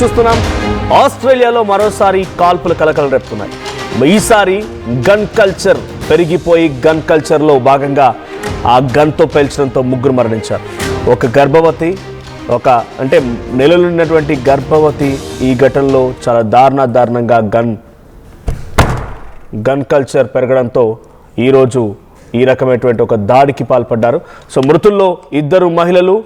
చూస్తున్నాం. ఆస్ట్రేలియాలో మరోసారి కాల్పులు కలకలం రేపుతున్నాయి. ఈసారి గన్ కల్చర్ పెరిగిపోయి గన్ కల్చర్లో భాగంగా ఆ గన్తో పేల్చడంతో ముగ్గురు మరణించారు. ఒక గర్భవతి, అంటే నెలలున్నటువంటి గర్భవతి ఈ ఘటనలో చాలా దారుణంగా గన్ కల్చర్ పెరగడంతో ఈరోజు ఈ రకమైనటువంటి ఒక దాడికి పాల్పడ్డారు. సో మృతుల్లో 2 మహిళలు.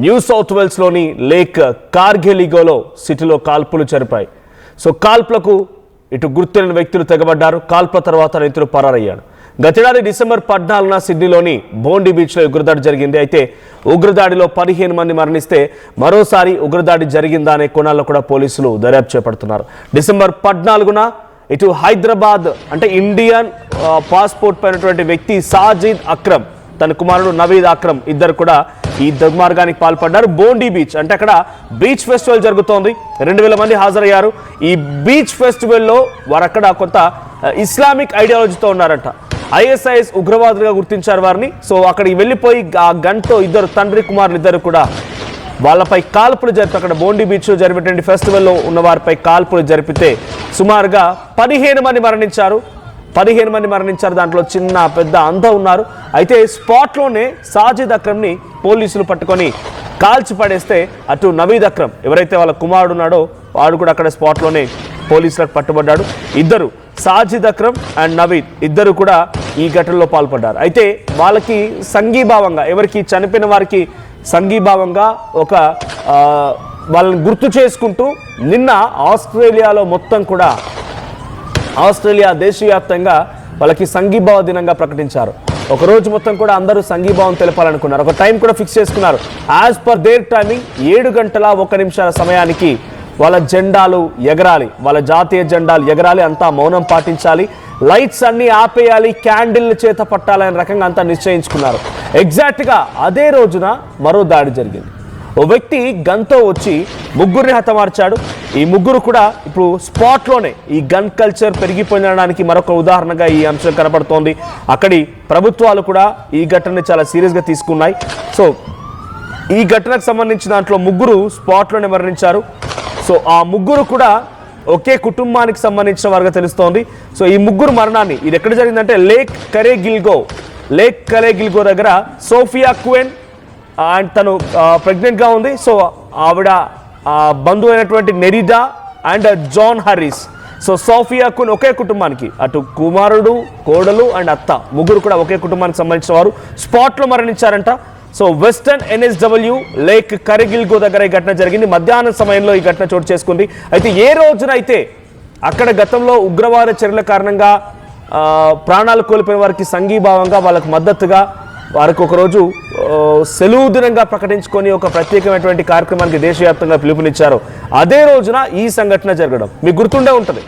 న్యూ సౌత్ వేల్స్లోని లేక్ కార్గెలిగోలో సిటీలో కాల్పులు జరిపాయి. సో కాల్పులకు ఇటు గుర్తులేని వ్యక్తులు తెగబడ్డారు. కాల్పుల తర్వాత నిందితుడు పరారయ్యాడు. గతేడాది డిసెంబర్ 14న సిడ్నీలోని బోండీ బీచ్లో ఉగ్రదాడి జరిగింది. అయితే ఉగ్రదాడిలో 15 మంది మరణిస్తే మరోసారి ఉగ్రదాడి జరిగిందా అనే కోణాల్లో కూడా పోలీసులు దర్యాప్తు చేపడుతున్నారు. డిసెంబర్ 14న ఇటు హైదరాబాద్ అంటే ఇండియన్ పాస్పోర్ట్ పైనటువంటి వ్యక్తి సాజిద్ అక్రమ్, తన కుమారుడు నవీద్ అక్రమ్ ఇద్దరు కూడా ఈ దుర్మార్గానికి పాల్పడ్డారు. బోండీ బీచ్ అంటే అక్కడ బీచ్ ఫెస్టివల్ జరుగుతోంది. 2000 మంది హాజరయ్యారు. ఈ బీచ్ ఫెస్టివల్లో వారు అక్కడ కొంత ఇస్లామిక్ ఐడియాలజీతో ఉన్నారంట. ISIS ఉగ్రవాదులుగా గుర్తించారు వారిని. సో అక్కడికి వెళ్ళిపోయి ఆ గన్తో తండ్రి కుమారులు ఇద్దరు కూడా వాళ్ళపై కాల్పులు జరిపి అక్కడ బోండీ బీచ్లో జరిపేటువంటి ఫెస్టివల్లో ఉన్న వారిపై కాల్పులు జరిపితే సుమారుగా 15 మంది మరణించారు. 15 మంది మరణించారు. దాంట్లో చిన్న పెద్ద అంతా ఉన్నారు. అయితే స్పాట్లోనే సాజిద్ అక్రమ్ని పోలీసులు పట్టుకొని కాల్చి పడేస్తే అటు నవీద్ అక్రమ్ ఎవరైతే వాళ్ళ కుమారుడు ఉన్నాడో వాడు కూడా అక్కడ స్పాట్లోనే పోలీసులకు పట్టుబడ్డాడు. ఇద్దరు సాజిద్ అక్రమ్ అండ్ నవీద్ ఇద్దరు కూడా ఈ ఘటనలో పాల్పడ్డారు. అయితే వాళ్ళకి సంఘీభావంగా ఎవరికి చనిపోయిన వారికి సంఘీభావంగా వాళ్ళని గుర్తు చేసుకుంటూ నిన్న ఆస్ట్రేలియాలో మొత్తం కూడా ఆస్ట్రేలియా దేశవ్యాప్తంగా వాళ్ళకి సంఘీభావ దినంగా ప్రకటించారు. ఒకరోజు మొత్తం కూడా అందరూ సంఘీభావం తెలపాలనుకున్నారు. ఒక టైం కూడా ఫిక్స్ చేసుకున్నారు. యాజ్ పర్ దేర్ టైమింగ్ 7:01 సమయానికి వాళ్ళ జెండాలు ఎగరాలి, వాళ్ళ జాతీయ జెండాలు ఎగరాలి, అంతా మౌనం పాటించాలి, లైట్స్ అన్నీ ఆపేయాలి, క్యాండిల్ చేత పట్టాలనే రకంగా అంతా నిశ్చయించుకున్నారు. ఎగ్జాక్ట్గా అదే రోజున మరో దాడి జరిగింది. ఓ వ్యక్తి గన్తో వచ్చి ముగ్గురిని హతమార్చాడు. ఈ ముగ్గురు కూడా ఇప్పుడు స్పాట్లోనే ఈ గన్ కల్చర్ పెరిగిపోయినడానికి మరొక ఉదాహరణగా ఈ అంశం కనబడుతోంది. అక్కడి ప్రభుత్వాలు కూడా ఈ ఘటనని చాలా సీరియస్గా తీసుకున్నాయి. సో ఈ ఘటనకు సంబంధించిన దాంట్లో ముగ్గురు స్పాట్లోనే మరణించారు. సో ఆ ముగ్గురు కూడా ఒకే కుటుంబానికి సంబంధించిన వారుగా తెలుస్తోంది. సో ఈ ముగ్గురు మరణాన్ని ఇది ఎక్కడ జరిగిందంటే లేక్ కరేగిల్గో దగ్గర సోఫియా క్వెన్ అండ్ తను ప్రెగ్నెంట్గా ఉంది. సో ఆవిడ బంధువు అయినటువంటి Nerida and John Harris. So Sophia క్వెన్ ఒకే కుటుంబానికి అటు కుమారుడు, కోడలు అండ్ అత్త ముగ్గురు కూడా ఒకే కుటుంబానికి సంబంధించిన వారు స్పాట్లో మరణించారంట. సో వెస్టర్న్ NSW లేక్ కరిగిల్గో దగ్గర ఈ ఘటన జరిగింది. మధ్యాహ్నం సమయంలో ఈ ఘటన చోటు చేసుకుంది. అయితే ఏ రోజునైతే అక్కడ గతంలో ఉగ్రవాద చర్యల కారణంగా ప్రాణాలు కోల్పోయిన వారికి సంఘీభావంగా వాళ్ళకు మద్దతుగా వారికి ఒకరోజు సెలవు దినంగా ప్రకటించుకొని ఒక ప్రత్యేకమైనటువంటి కార్యక్రమానికి దేశవ్యాప్తంగా పిలుపునిచ్చారు. అదే రోజున ఈ సంఘటన జరగడం మీకు గుర్తుండే ఉంటుంది.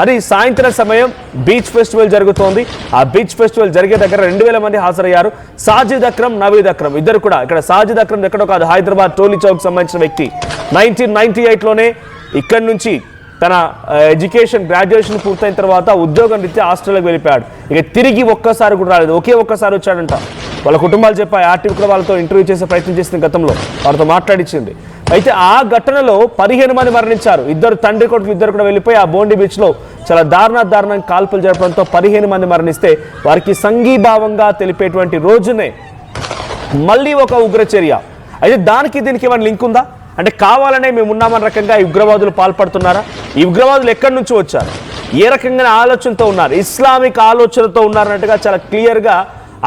అది సాయంత్రం సమయం బీచ్ ఫెస్టివల్ జరుగుతోంది. ఆ బీచ్ ఫెస్టివల్ జరిగే దగ్గర 2000 మంది హాజరయ్యారు. సాజిద్ అక్రమ్, నవీద్ అక్రమ్ ఇద్దరు కూడా ఇక్కడ సాజిద్ అక్రమ్ ఎక్కడో కాదు, హైదరాబాద్ టోలీ చౌక్ సంబంధించిన వ్యక్తి. 1998లోనే ఇక్కడి నుంచి తన గ్రాడ్యుయేషన్ పూర్తయిన తర్వాత ఉద్యోగం రీత్యా ఆస్ట్రేలియాకి వెళ్ళిపోయాడు. ఇక తిరిగి ఒక్కసారి కూడా రాలేదు. ఒక్కసారి వచ్చాడంట. వాళ్ళ కుటుంబాలు చెప్పాయి. ఆర్టీవీ కూడా వాళ్ళతో ఇంటర్వ్యూ చేసే ప్రయత్నం చేసింది గతంలో, వాళ్ళతో మాట్లాడించింది. అయితే ఆ ఘటనలో 15 మంది మరణించారు. తండ్రి కొడుకు ఇద్దరు కూడా వెళ్ళిపోయి ఆ బోండీ బీచ్లో చాలా దారుణంగా కాల్పులు జరపడంతో 15 మంది మరణిస్తే వారికి సంఘీభావంగా తెలిపేటువంటి రోజునే మళ్ళీ ఒక ఉగ్రచర్య. అయితే దానికి దీనికి ఏమైనా లింక్ ఉందా అంటే కావాలనే మేము ఉన్నామన్న రకంగా ఈ ఉగ్రవాదులు పాల్పడుతున్నారా? ఈ ఉగ్రవాదులు ఎక్కడి నుంచి వచ్చారు, ఏ రకంగా ఆలోచనతో ఉన్నారు, ఇస్లామిక్ ఆలోచనతో ఉన్నారన్నట్టుగా చాలా క్లియర్గా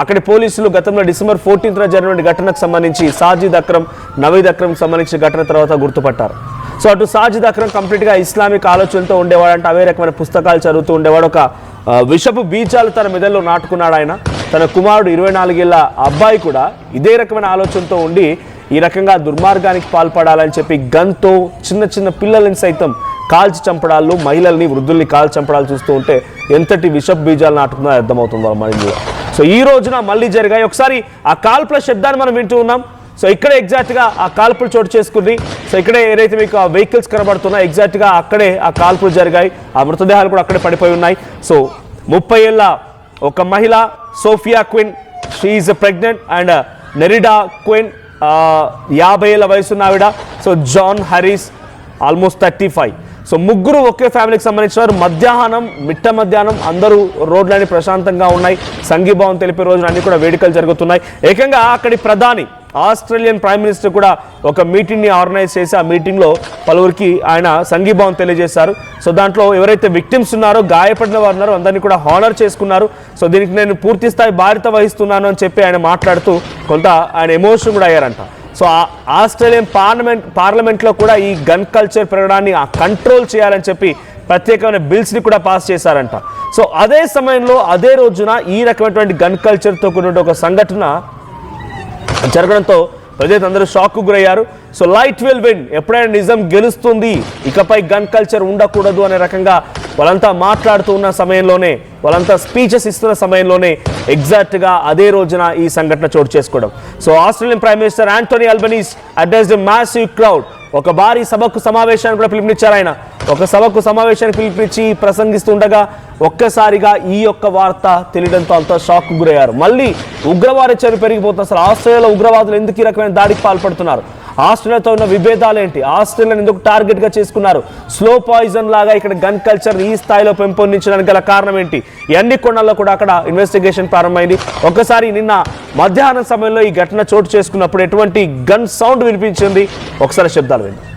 అక్కడి పోలీసులు గతంలో డిసెంబర్ 14న జరిగిన ఘటనకు సంబంధించి సాజిద్ అక్రమ్, నవీద్ అక్రమ్ సంబంధించిన ఘటన తర్వాత గుర్తుపట్టారు. సో అటు సాజిద్ అక్రమ్ కంప్లీట్గా ఇస్లామిక్ ఆలోచనతో ఉండేవాడు అంటే అవే రకమైన పుస్తకాలు చదువుతూ ఉండేవాడు. ఒక విషపు బీజాలు తన మెదడులో నాటుకున్నాడు ఆయన. తన కుమారుడు 24 ఏళ్ల అబ్బాయి కూడా ఇదే రకమైన ఆలోచనతో ఉండి ఈ రకంగా దుర్మార్గానికి పాల్పడాలని చెప్పి గన్తో చిన్న పిల్లల్ని సైతం కాల్చి చంపడాలు, మహిళల్ని వృద్ధుల్ని కాల్చి చంపడాలు చూస్తూ ఉంటే ఎంతటి విషపు బీజాలు నాటుకుందో అర్థమవుతుంది వాళ్ళ మైండ్లో. సో ఈ రోజున మళ్ళీ జరిగాయి. ఒకసారి ఆ కాల్పుల శబ్దాన్ని మనం వింటూ ఉన్నాం. సో ఇక్కడే ఎగ్జాక్ట్గా ఆ కాల్పులు చోటు చేసుకుంది. సో ఇక్కడే ఏదైతే మీకు ఆ వెహికల్స్ కనబడుతున్నాయో ఎగ్జాక్ట్గా అక్కడే ఆ కాల్పులు జరిగాయి. ఆ మృతదేహాలు కూడా అక్కడే పడిపోయి ఉన్నాయి. సో 30 ఏళ్ల ఒక మహిళ Sophia Quinn, she is pregnant, and Nerida Quinn 50 ఏళ్ల వయసున్న ఆవిడ. So John Harris almost 35. So ముగ్గురు ఒకే ఫ్యామిలీకి సంబంధించిన వారు. మిట్ట మధ్యాహ్నం అందరూ రోడ్లన్నీ ప్రశాంతంగా ఉన్నాయి. సంఘీభావం తెలిపే రోజున అన్ని కూడా వేడుకలు జరుగుతున్నాయి. ఏకంగా అక్కడి ప్రధాని ఆస్ట్రేలియన్ ప్రైమ్ మినిస్టర్ కూడా ఒక మీటింగ్ని ఆర్గనైజ్ చేసి ఆ మీటింగ్లో పలువురికి ఆయన సంఘీభావం తెలియజేశారు. సో దాంట్లో ఎవరైతే విక్టిమ్స్ ఉన్నారో, గాయపడిన వారు ఉన్నారో అందరినీ కూడా హానర్ చేసుకున్నారు. సో దీనికి నేను పూర్తి స్థాయి బాధ్యత వహిస్తున్నాను అని చెప్పి ఆయన మాట్లాడుతూ కొంత ఆయన ఎమోషన్ కూడా అయ్యారంట. సో ఆస్ట్రేలియన్ పార్లమెంట్లో కూడా ఈ గన్ కల్చర్ పెరగడాన్ని కంట్రోల్ చేయాలని చెప్పి ప్రత్యేకమైన బిల్స్ని కూడా పాస్ చేశారంట. సో అదే సమయంలో అదే రోజున ఈ రకమైనటువంటి గన్ కల్చర్తో కూడిన ఒక సంఘటన జరగడంతో ప్రజలందరూ షాక్కు గురయ్యారు. సో లైట్ విల్ విన్, ఎప్పుడైనా నిజం గెలుస్తుంది, ఇకపై గన్ కల్చర్ ఉండకూడదు అనే రకంగా వాళ్ళంతా మాట్లాడుతూ ఉన్న సమయంలోనే, వాళ్ళంతా స్పీచెస్ ఇస్తున్న సమయంలోనే ఎగ్జాక్ట్గా అదే రోజున ఈ సంఘటన చోటు చేసుకోవడం. So Australian prime minister Anthony Albanese addressed massive crowd. ఒక భారీ సమావేశానికి కూడా పిలుపునిచ్చారు ఆయన. ఒక సమావేశానికి పిలుపునిచ్చి ప్రసంగిస్తుండగా ఒక్కసారిగా ఈ యొక్క వార్త తెలియడంతో అంతా షాక్కు గురయ్యారు. మళ్ళీ ఉగ్రవాద చర్య పెరిగిపోతుంది. అసలు ఆస్ట్రేలియాలో ఉగ్రవాదులు ఎందుకు ఈ రకమైన దాడికి పాల్పడుతున్నారు, ఆస్ట్రేలియాతో ఉన్న విభేదాలు ఏంటి, ఆస్ట్రేలియాను ఎందుకు టార్గెట్గా చేసుకున్నారు, స్లో పాయిజన్ లాగా ఇక్కడ గన్ కల్చర్ ఈ స్థాయిలో పెంపొందించడానికి గల కారణం ఏంటి, ఇవన్నీ కొన్నాళ్ళలో కూడా అక్కడ ఇన్వెస్టిగేషన్ ప్రారంభమైంది. ఒకసారి నిన్న మధ్యాహ్నం సమయంలో ఈ ఘటన చోటు చేసుకున్నప్పుడు ఎటువంటి గన్ సౌండ్ వినిపించింది, ఒకసారి శబ్దాలు విందాం.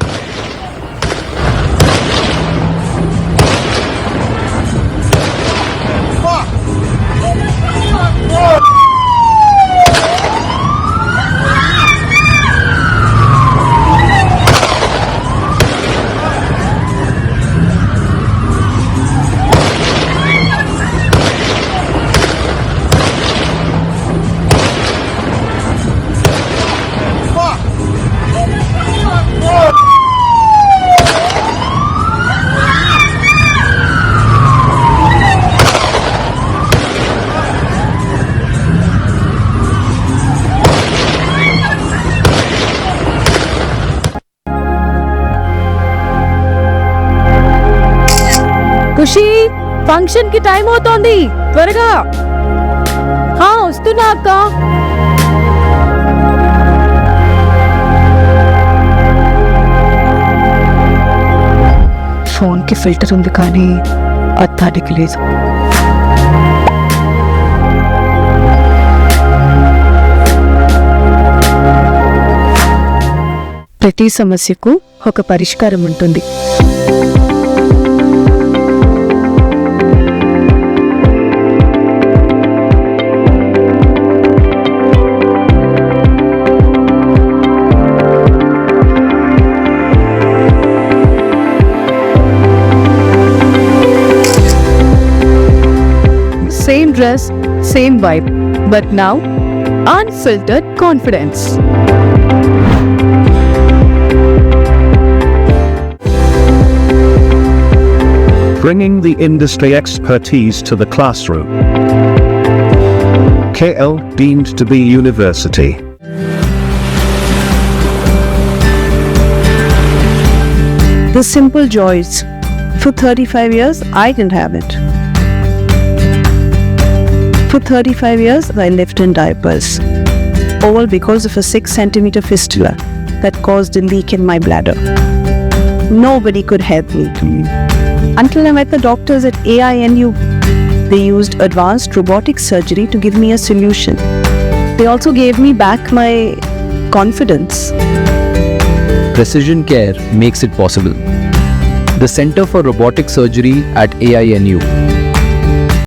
ఖుషి, ఫంక్షన్ కి టైం అవుతోంది, త్వరగా. వస్తున్నా అక్క. ఫోన్ కి ఫిల్టర్ ఉంది కానీ అద్దానికి లేదు. ప్రతి సమస్యకు ఒక పరిష్కారం ఉంటుంది. Same dress, same vibe, but now unfiltered confidence. Bringing the industry expertise to the classroom. KL deemed to be university. The simple joys. For 35 years, I didn't have it. For 35 years, I lived in diapers. All because of a 6-centimeter fistula that caused a leak in my bladder. Nobody could help me. Until I met the doctors at AINU. They used advanced robotic surgery to give me a solution. They also gave me back my confidence. Precision care makes it possible. The Center for Robotic Surgery at AINU.